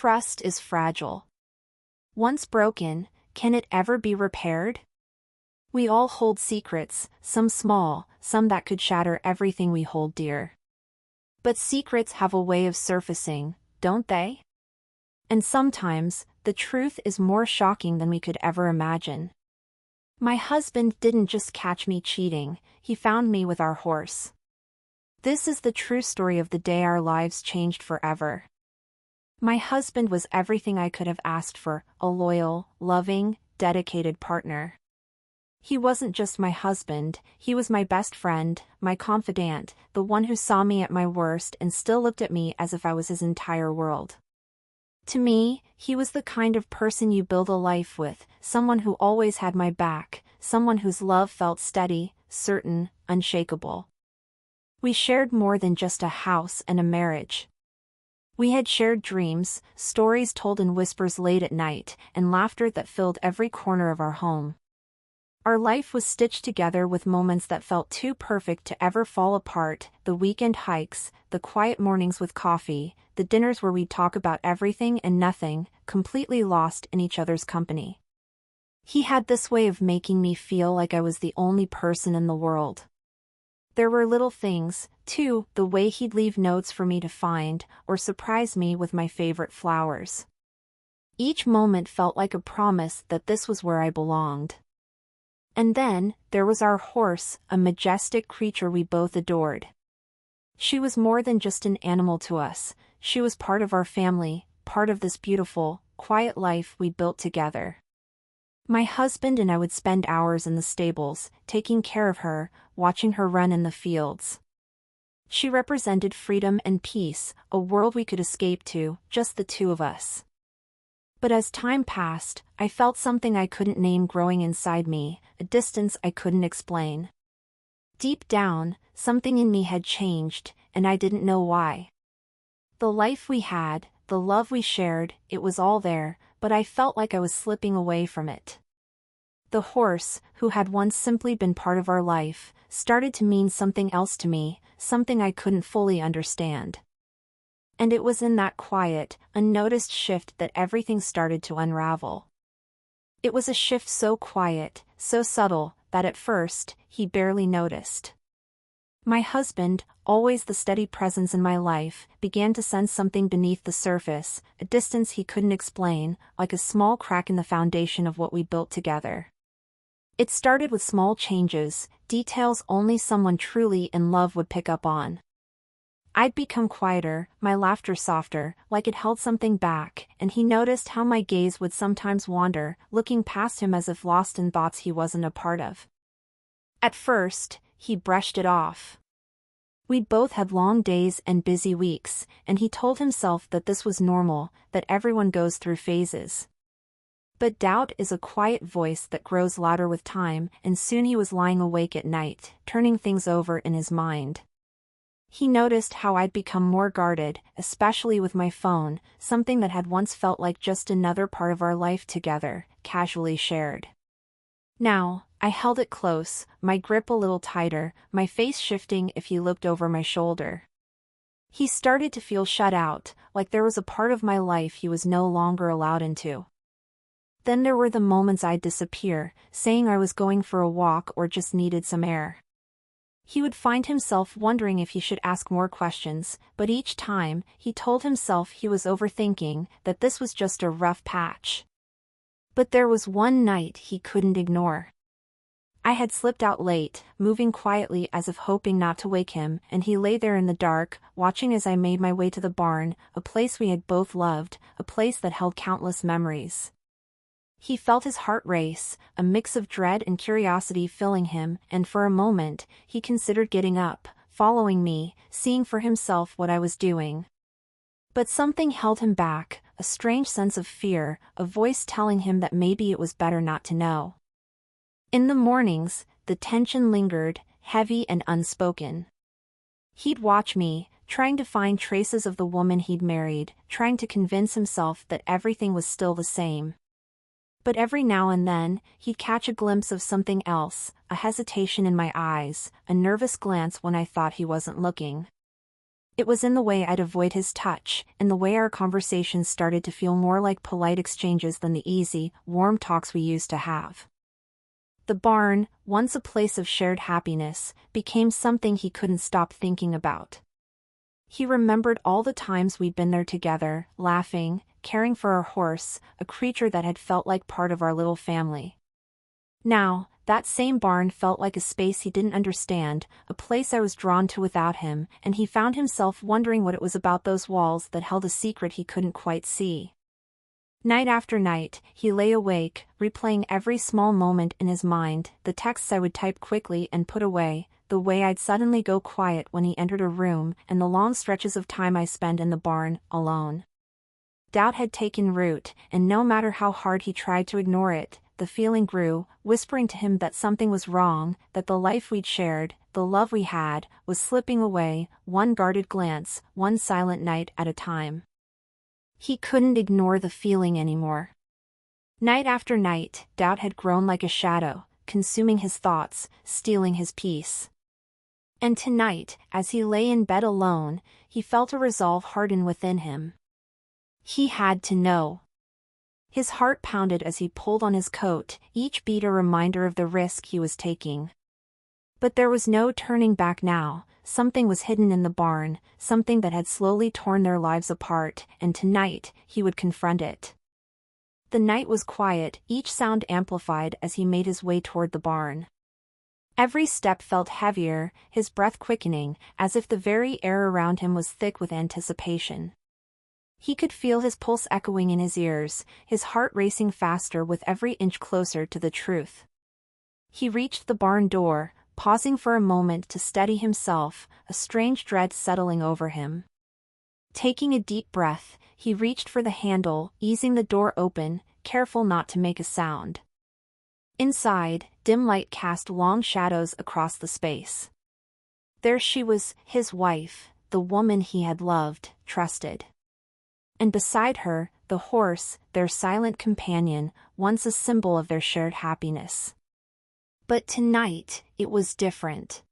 Trust is fragile. Once broken, can it ever be repaired? We all hold secrets, some small, some that could shatter everything we hold dear. But secrets have a way of surfacing, don't they? And sometimes, the truth is more shocking than we could ever imagine. My husband didn't just catch me cheating, he found me with our horse. This is the true story of the day our lives changed forever. My husband was everything I could have asked for, a loyal, loving, dedicated partner. He wasn't just my husband, he was my best friend, my confidant, the one who saw me at my worst and still looked at me as if I was his entire world. To me, he was the kind of person you build a life with, someone who always had my back, someone whose love felt steady, certain, unshakable. We shared more than just a house and a marriage. We had shared dreams, stories told in whispers late at night, and laughter that filled every corner of our home. Our life was stitched together with moments that felt too perfect to ever fall apart, the weekend hikes, the quiet mornings with coffee, the dinners where we'd talk about everything and nothing, completely lost in each other's company. He had this way of making me feel like I was the only person in the world. There were little things, too, the way he'd leave notes for me to find, or surprise me with my favorite flowers. Each moment felt like a promise that this was where I belonged. And then, there was our horse, a majestic creature we both adored. She was more than just an animal to us, she was part of our family, part of this beautiful, quiet life we built together. My husband and I would spend hours in the stables, taking care of her, watching her run in the fields. She represented freedom and peace, a world we could escape to, just the two of us. But as time passed, I felt something I couldn't name growing inside me, a distance I couldn't explain. Deep down, something in me had changed, and I didn't know why. The life we had, the love we shared, it was all there, but I felt like I was slipping away from it. The horse, who had once simply been part of our life, started to mean something else to me, something I couldn't fully understand. And it was in that quiet, unnoticed shift that everything started to unravel. It was a shift so quiet, so subtle, that at first, he barely noticed. My husband, always the steady presence in my life, began to sense something beneath the surface, a distance he couldn't explain, like a small crack in the foundation of what we built together. It started with small changes, details only someone truly in love would pick up on. I'd become quieter, my laughter softer, like it held something back, and he noticed how my gaze would sometimes wander, looking past him as if lost in thoughts he wasn't a part of. At first, he brushed it off. We'd both had long days and busy weeks, and he told himself that this was normal, that everyone goes through phases. But doubt is a quiet voice that grows louder with time, and soon he was lying awake at night, turning things over in his mind. He noticed how I'd become more guarded, especially with my phone, something that had once felt like just another part of our life together, casually shared. Now, I held it close, my grip a little tighter, my face shifting if he looked over my shoulder. He started to feel shut out, like there was a part of my life he was no longer allowed into. Then there were the moments I'd disappear, saying I was going for a walk or just needed some air. He would find himself wondering if he should ask more questions, but each time, he told himself he was overthinking, that this was just a rough patch. But there was one night he couldn't ignore. I had slipped out late, moving quietly as if hoping not to wake him, and he lay there in the dark, watching as I made my way to the barn, a place we had both loved, a place that held countless memories. He felt his heart race, a mix of dread and curiosity filling him, and for a moment, he considered getting up, following me, seeing for himself what I was doing. But something held him back, a strange sense of fear, a voice telling him that maybe it was better not to know. In the mornings, the tension lingered, heavy and unspoken. He'd watch me, trying to find traces of the woman he'd married, trying to convince himself that everything was still the same. But every now and then, he'd catch a glimpse of something else, a hesitation in my eyes, a nervous glance when I thought he wasn't looking. It was in the way I'd avoid his touch, in the way our conversations started to feel more like polite exchanges than the easy, warm talks we used to have. The barn, once a place of shared happiness, became something he couldn't stop thinking about. He remembered all the times we'd been there together, laughing, caring for our horse, a creature that had felt like part of our little family. Now, that same barn felt like a space he didn't understand, a place I was drawn to without him, and he found himself wondering what it was about those walls that held a secret he couldn't quite see. Night after night, he lay awake, replaying every small moment in his mind, the texts I would type quickly and put away, the way I'd suddenly go quiet when he entered a room, and the long stretches of time I spent in the barn, alone. Doubt had taken root, and no matter how hard he tried to ignore it, the feeling grew, whispering to him that something was wrong, that the life we'd shared, the love we had, was slipping away, one guarded glance, one silent night at a time. He couldn't ignore the feeling anymore. Night after night, doubt had grown like a shadow, consuming his thoughts, stealing his peace. And tonight, as he lay in bed alone, he felt a resolve harden within him. He had to know. His heart pounded as he pulled on his coat, each beat a reminder of the risk he was taking. But there was no turning back now. Something was hidden in the barn, something that had slowly torn their lives apart, and tonight, he would confront it. The night was quiet, each sound amplified as he made his way toward the barn. Every step felt heavier, his breath quickening, as if the very air around him was thick with anticipation. He could feel his pulse echoing in his ears, his heart racing faster with every inch closer to the truth. He reached the barn door, pausing for a moment to steady himself, a strange dread settling over him. Taking a deep breath, he reached for the handle, easing the door open, careful not to make a sound. Inside, dim light cast long shadows across the space. There she was, his wife, the woman he had loved, trusted. And beside her, the horse, their silent companion, once a symbol of their shared happiness. But tonight, it was different.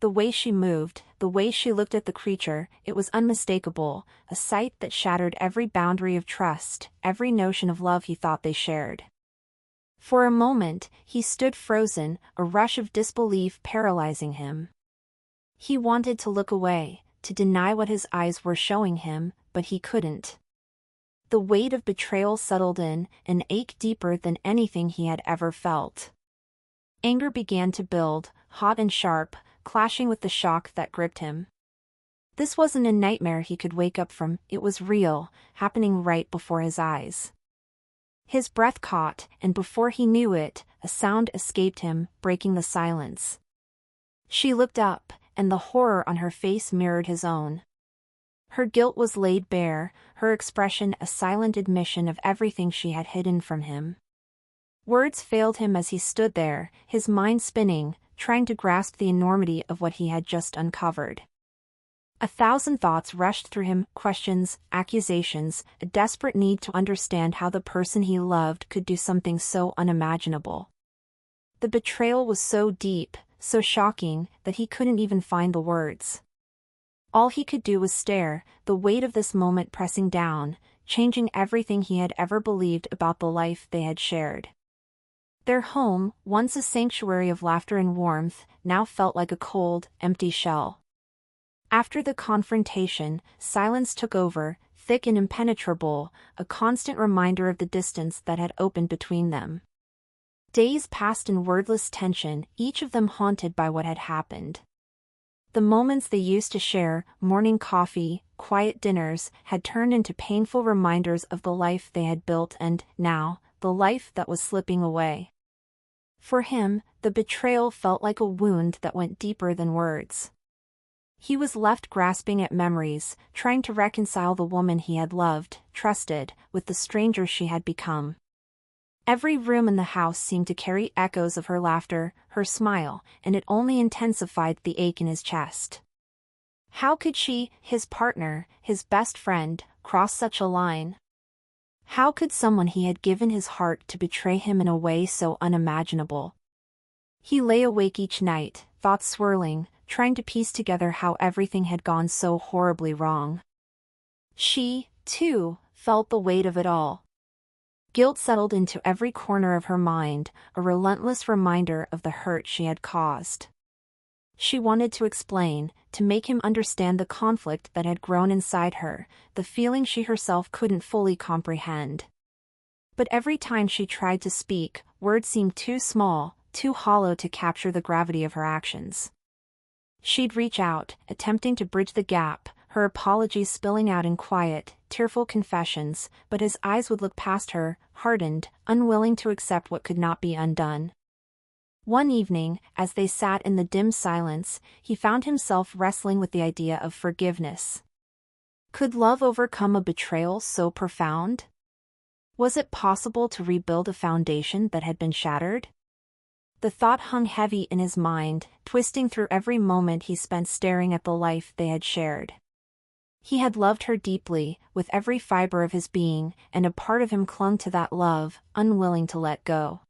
The way she moved, the way she looked at the creature, it was unmistakable, a sight that shattered every boundary of trust, every notion of love he thought they shared. For a moment, he stood frozen, a rush of disbelief paralyzing him. He wanted to look away, to deny what his eyes were showing him, but he couldn't. The weight of betrayal settled in, an ache deeper than anything he had ever felt. Anger began to build, hot and sharp, clashing with the shock that gripped him. This wasn't a nightmare he could wake up from, it was real, happening right before his eyes. His breath caught, and before he knew it, a sound escaped him, breaking the silence. She looked up, and the horror on her face mirrored his own. Her guilt was laid bare, her expression a silent admission of everything she had hidden from him. Words failed him as he stood there, his mind spinning, trying to grasp the enormity of what he had just uncovered. 1,000 thoughts rushed through him, questions, accusations, a desperate need to understand how the person he loved could do something so unimaginable. The betrayal was so deep, so shocking, that he couldn't even find the words. All he could do was stare, the weight of this moment pressing down, changing everything he had ever believed about the life they had shared. Their home, once a sanctuary of laughter and warmth, now felt like a cold, empty shell. After the confrontation, silence took over, thick and impenetrable, a constant reminder of the distance that had opened between them. Days passed in wordless tension, each of them haunted by what had happened. The moments they used to share, morning coffee, quiet dinners, had turned into painful reminders of the life they had built and, now, the life that was slipping away. For him, the betrayal felt like a wound that went deeper than words. He was left grasping at memories, trying to reconcile the woman he had loved, trusted, with the stranger she had become. Every room in the house seemed to carry echoes of her laughter, her smile, and it only intensified the ache in his chest. How could she, his partner, his best friend, cross such a line? How could someone he had given his heart to betray him in a way so unimaginable? He lay awake each night, thoughts swirling, trying to piece together how everything had gone so horribly wrong. She, too, felt the weight of it all. Guilt settled into every corner of her mind, a relentless reminder of the hurt she had caused. She wanted to explain, to make him understand the conflict that had grown inside her, the feeling she herself couldn't fully comprehend. But every time she tried to speak, words seemed too small, too hollow to capture the gravity of her actions. She'd reach out, attempting to bridge the gap, her apologies spilling out in quiet, tearful confessions, but his eyes would look past her, hardened, unwilling to accept what could not be undone. One evening, as they sat in the dim silence, he found himself wrestling with the idea of forgiveness. Could love overcome a betrayal so profound? Was it possible to rebuild a foundation that had been shattered? The thought hung heavy in his mind, twisting through every moment he spent staring at the life they had shared. He had loved her deeply, with every fiber of his being, and a part of him clung to that love, unwilling to let go.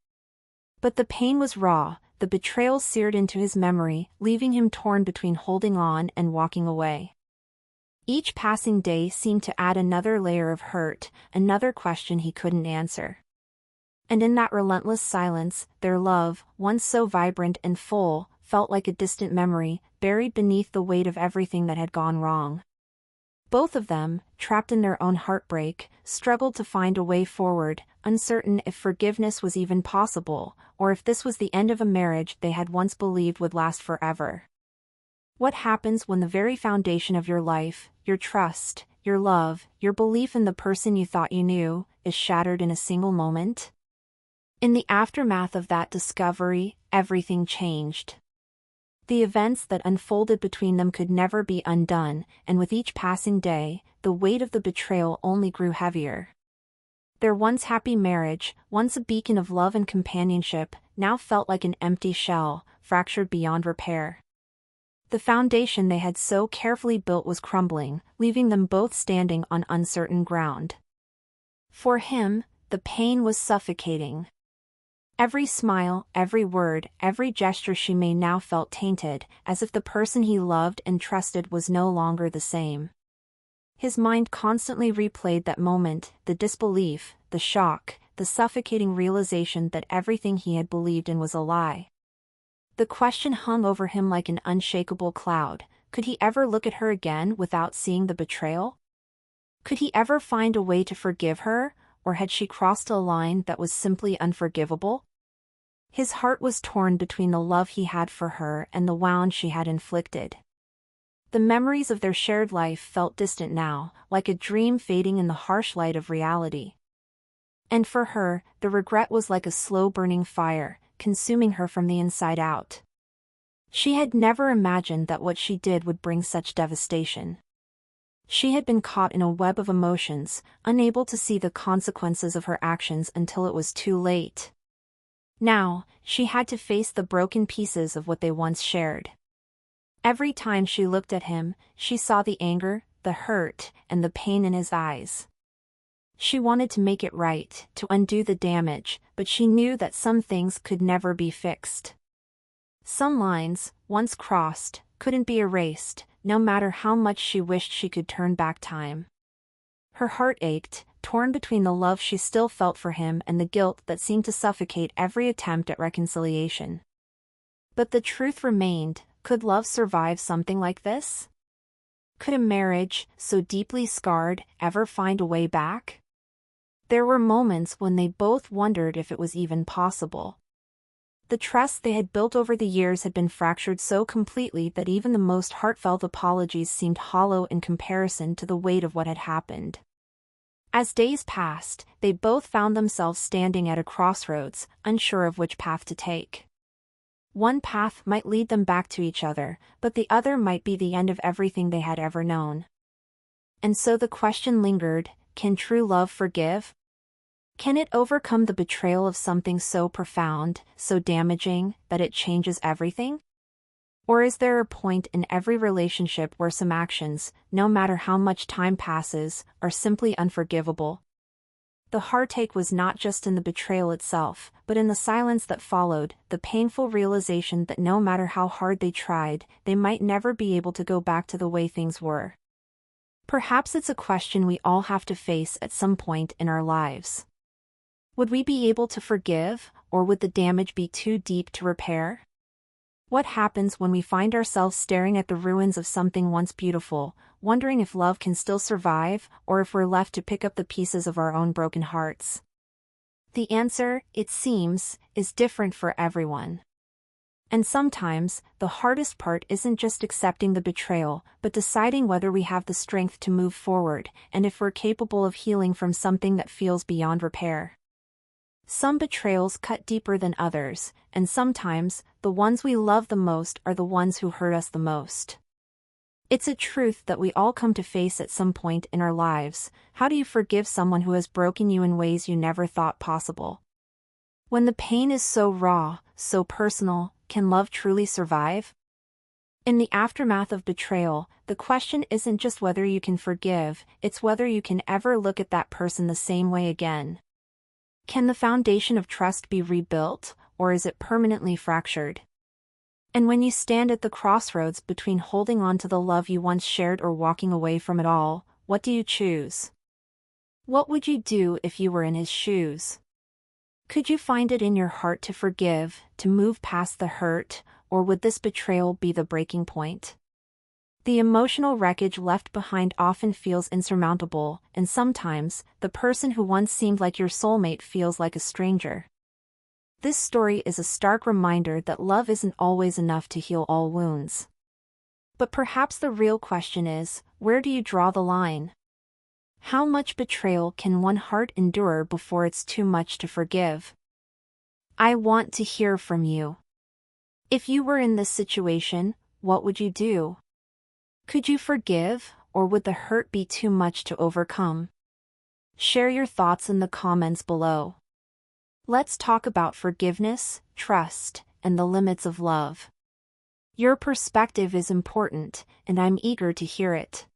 But the pain was raw, the betrayal seared into his memory, leaving him torn between holding on and walking away. Each passing day seemed to add another layer of hurt, another question he couldn't answer. And in that relentless silence, their love, once so vibrant and full, felt like a distant memory, buried beneath the weight of everything that had gone wrong. Both of them, trapped in their own heartbreak, struggled to find a way forward, uncertain if forgiveness was even possible, or if this was the end of a marriage they had once believed would last forever. What happens when the very foundation of your life, your trust, your love, your belief in the person you thought you knew, is shattered in a single moment? In the aftermath of that discovery, everything changed. The events that unfolded between them could never be undone, and with each passing day, the weight of the betrayal only grew heavier. Their once happy marriage, once a beacon of love and companionship, now felt like an empty shell, fractured beyond repair. The foundation they had so carefully built was crumbling, leaving them both standing on uncertain ground. For him, the pain was suffocating. Every smile, every word, every gesture she made now felt tainted, as if the person he loved and trusted was no longer the same. His mind constantly replayed that moment, the disbelief, the shock, the suffocating realization that everything he had believed in was a lie. The question hung over him like an unshakable cloud: could he ever look at her again without seeing the betrayal? Could he ever find a way to forgive her, or had she crossed a line that was simply unforgivable? His heart was torn between the love he had for her and the wound she had inflicted. The memories of their shared life felt distant now, like a dream fading in the harsh light of reality. And for her, the regret was like a slow-burning fire, consuming her from the inside out. She had never imagined that what she did would bring such devastation. She had been caught in a web of emotions, unable to see the consequences of her actions until it was too late. Now, she had to face the broken pieces of what they once shared. Every time she looked at him, she saw the anger, the hurt, and the pain in his eyes. She wanted to make it right, to undo the damage, but she knew that some things could never be fixed. Some lines, once crossed, couldn't be erased, no matter how much she wished she could turn back time. Her heart ached, torn between the love she still felt for him and the guilt that seemed to suffocate every attempt at reconciliation. But the truth remained: could love survive something like this? Could a marriage, so deeply scarred, ever find a way back? There were moments when they both wondered if it was even possible. The trust they had built over the years had been fractured so completely that even the most heartfelt apologies seemed hollow in comparison to the weight of what had happened. As days passed, they both found themselves standing at a crossroads, unsure of which path to take. One path might lead them back to each other, but the other might be the end of everything they had ever known. And so the question lingered: can true love forgive? Can it overcome the betrayal of something so profound, so damaging, that it changes everything? Or is there a point in every relationship where some actions, no matter how much time passes, are simply unforgivable? The heartache was not just in the betrayal itself, but in the silence that followed, the painful realization that no matter how hard they tried, they might never be able to go back to the way things were. Perhaps it's a question we all have to face at some point in our lives. Would we be able to forgive, or would the damage be too deep to repair? What happens when we find ourselves staring at the ruins of something once beautiful, wondering if love can still survive, or if we're left to pick up the pieces of our own broken hearts? The answer, it seems, is different for everyone. And sometimes, the hardest part isn't just accepting the betrayal, but deciding whether we have the strength to move forward, and if we're capable of healing from something that feels beyond repair. Some betrayals cut deeper than others, and sometimes, the ones we love the most are the ones who hurt us the most. It's a truth that we all come to face at some point in our lives. How do you forgive someone who has broken you in ways you never thought possible? When the pain is so raw, so personal, can love truly survive? In the aftermath of betrayal, the question isn't just whether you can forgive, it's whether you can ever look at that person the same way again. Can the foundation of trust be rebuilt, or is it permanently fractured? And when you stand at the crossroads between holding on to the love you once shared or walking away from it all, what do you choose? What would you do if you were in his shoes? Could you find it in your heart to forgive, to move past the hurt, or would this betrayal be the breaking point? The emotional wreckage left behind often feels insurmountable, and sometimes, the person who once seemed like your soulmate feels like a stranger. This story is a stark reminder that love isn't always enough to heal all wounds. But perhaps the real question is, where do you draw the line? How much betrayal can one heart endure before it's too much to forgive? I want to hear from you. If you were in this situation, what would you do? Could you forgive, or would the hurt be too much to overcome? Share your thoughts in the comments below. Let's talk about forgiveness, trust, and the limits of love. Your perspective is important, and I'm eager to hear it.